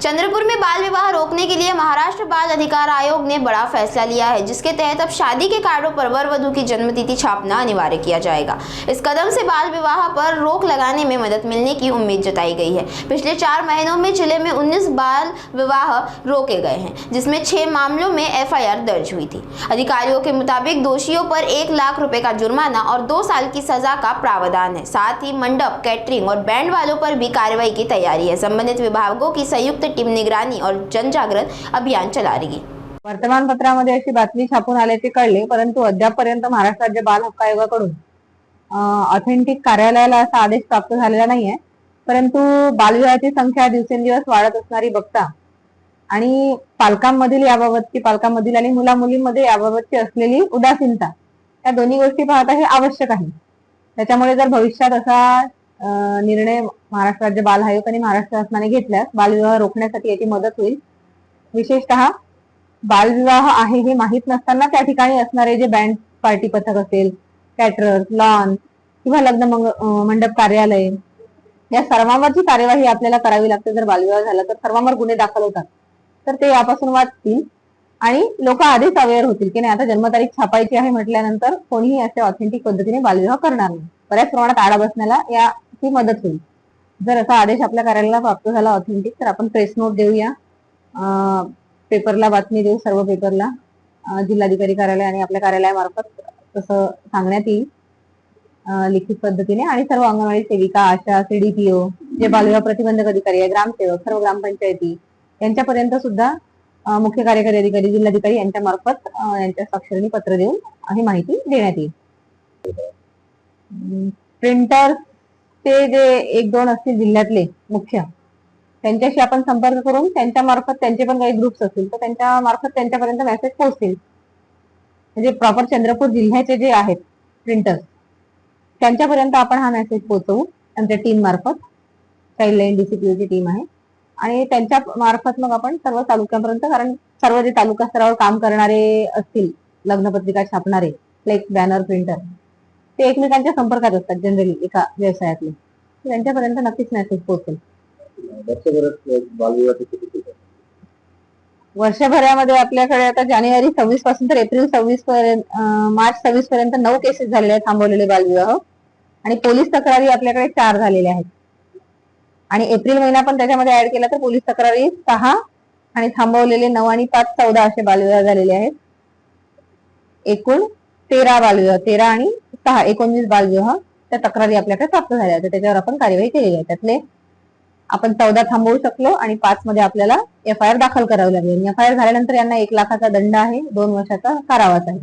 चंद्रपुर में बाल विवाह रोकने के लिए महाराष्ट्र बाल अधिकार आयोग ने बड़ा फैसला लिया है, जिसके तहत अब शादी के कार्डों पर वर वधू की जन्मतिथि छापना अनिवार्य किया जाएगा। इस कदम से बाल विवाह पर रोक लगाने में मदद मिलने की उम्मीद जताई गई है। पिछले 4 महीनों में जिले में 19 बाल विवाह रोके गए हैं, जिसमें 6 मामलों में FIR दर्ज हुई थी। अधिकारियों के मुताबिक दोषियों पर 1 लाख रुपए का जुर्माना और 2 साल की सजा का प्रावधान है। साथ ही मंडप, कैटरिंग और बैंड वालों पर भी कार्रवाई की तैयारी है। संबंधित विभागों की संयुक्त टीम निगरानी और जनजागरण अभियान चला रही है। वर्तमानपत्रामध्ये अशी बातमी छापून आल्याचे कळले, परंतु अद्यापपर्यंत महाराष्ट्र राज्य बाल हक्क आयोगाकडून ऑथेंटिक कार्यालयाला असा आदेश प्राप्त झालेला नाहीये। परंतु बालविवाहाची संख्या दिवसेंदिवस वाढत असणारी बघता आणि पालकांमधील याबाबतची पालकांमधील आणि मुला-मुलींमध्ये याबाबतची असलेली उदासीनता, या दोन्ही गोष्टी पाहता हे आवश्यक आहे। त्याच्यामुळे जर भविष्यात असा निर्णय महाराष्ट्र राज्य बाल आयोग आणि महाराष्ट्र शासनाने घेतल्यास बालविवाह रोखण्यासाठी याची मदत होईल। विशेषतः बालविवाह आहे हे माहीत नसताना त्या ठिकाणी असणारे जे बँड पार्टी पथक असेल, कॅटरर्स, लॉन किंवा लग्न मंडप कार्यालय, या सर्वांवरची कार्यवाही आपल्याला करावी लागते। जर बालविवाह झाला तर सर्वांवर गुन्हे दाखल होतात, तर ते यापासून वाचतील आणि लोक आधीच अवेअर होतील की नाही आता जन्मतारीख छापायची आहे म्हटल्यानंतर कोणीही असे ऑथेंटिक पद्धतीने बालविवाह करणार नाही। बऱ्याच प्रमाणात आळा बसण्याला याची मदत होईल। जर असा आदेश आपल्या कार्यालयाला प्राप्त झाला ऑथेंटिक, तर आपण प्रेस नोट देऊया, पेपरला बातमी देऊ, सर्व पेपरला, जिल्हाधिकारी कार्यालय आणि आपल्या कार्यालयामार्फत तसं सांगण्यात येईल लिखित पद्धतीने। आणि सर्व अंगणवाडी सेविका, आशा, CDPO, जे बालविवाह प्रतिबंधक अधिकारी आहे, ग्रामसेवक, सर्व ग्रामपंचायती यांच्यापर्यंत सुद्धा मुख्य कार्यकारी अधिकारी, जिल्हाधिकारी यांच्या मार्फत यांच्या स्वाक्षरीने पत्र देऊन ही माहिती देण्यात येईल। प्रिंटर ते जे 1-2 असतील जिल्ह्यातले मुख्य, त्यांच्याशी आपण संपर्क करून त्यांच्या मार्फत, त्यांचे पण काही ग्रुप्स असतील तर त्यांच्या मार्फत त्यांच्यापर्यंत मेसेज पोहोचतील। म्हणजे प्रॉपर चंद्रपूर जिल्ह्याचे जे आहेत प्रिंटर्स, त्यांच्यापर्यंत आपण हा मेसेज पोहोचवू आमच्या टीम मार्फत। चाइल्डलाईन DCPO ची टीम आहे आणि त्यांच्या मार्फत मग आपण सर्व तालुक्यांपर्यंत, कारण सर्व जे तालुका स्तरावर काम करणारे असतील, लग्नपत्रिका छापणारे, फ्लेक्स, बॅनर, प्रिंटर, ते एकमेकांच्या संपर्कात असतात जनरली एका व्यवसायातले, त्यांच्यापर्यंत नक्कीच मेसेज पोहोचेल। वर्षभरामध्ये आपल्याकडे आता जानेवारी 26 पासून तर एप्रिल 26 पर्यंत, मार्च 26 पर्यंत 9 केसेस झालेले आहेत थांबवलेले बालविवाह, आणि पोलीस तक्रारी आपल्याकडे 4 झालेल्या आहेत। आणि एप्रिल महिना पण त्याच्यामध्ये ऍड केला तर पोलीस तक्रारी 6 आणि थांबवलेले 9 आणि 5 14 असे बालविवाह झालेले आहेत। एकूण 13 बालविवाह, 13 आणि 6 19 बालविवाह त्या तक्रारी आपल्याकडे प्राप्त झाल्या आहेत। त्याच्यावर आपण कार्यवाही केलेली आहे। त्यातले आपण 14 थांबवू शकलो आणि 5 मध्ये आपल्याला FIR दाखल करावी लागेल। FIR झाल्यानंतर यांना 1 लाखाचा दंड आहे, 2 वर्षाचा कारावास आहे।